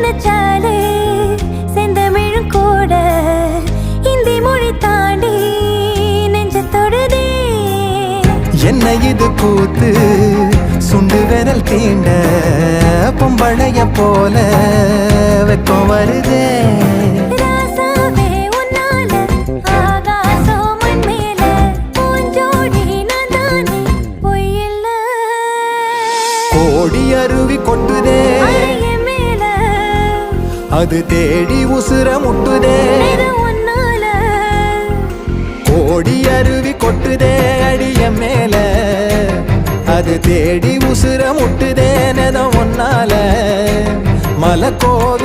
நினைச்சாலே செந்தமிழும் கூட இந்தி மொழி தாண்டி நெஞ்ச தொடுதே. என்ன இது கூத்து சுண்டு விரல் தீண்ட பொம்பளைய போல வெக்கம் வருதே. ராசாவே உன்னால ஆகாசம் மண் மேல பூஞ்சோடி நான் தானே பொய்யில்ல. கோடி அருவி கொட்டுதே அறைய மேல அது தேடி உசுர முட்டுதே. இது உன்னால கோடி அருவி கொட்டுதே அடிய மேல அது தேடி உசுர முட்டுதே. நெதம் ஒன்னால மலை கோவில்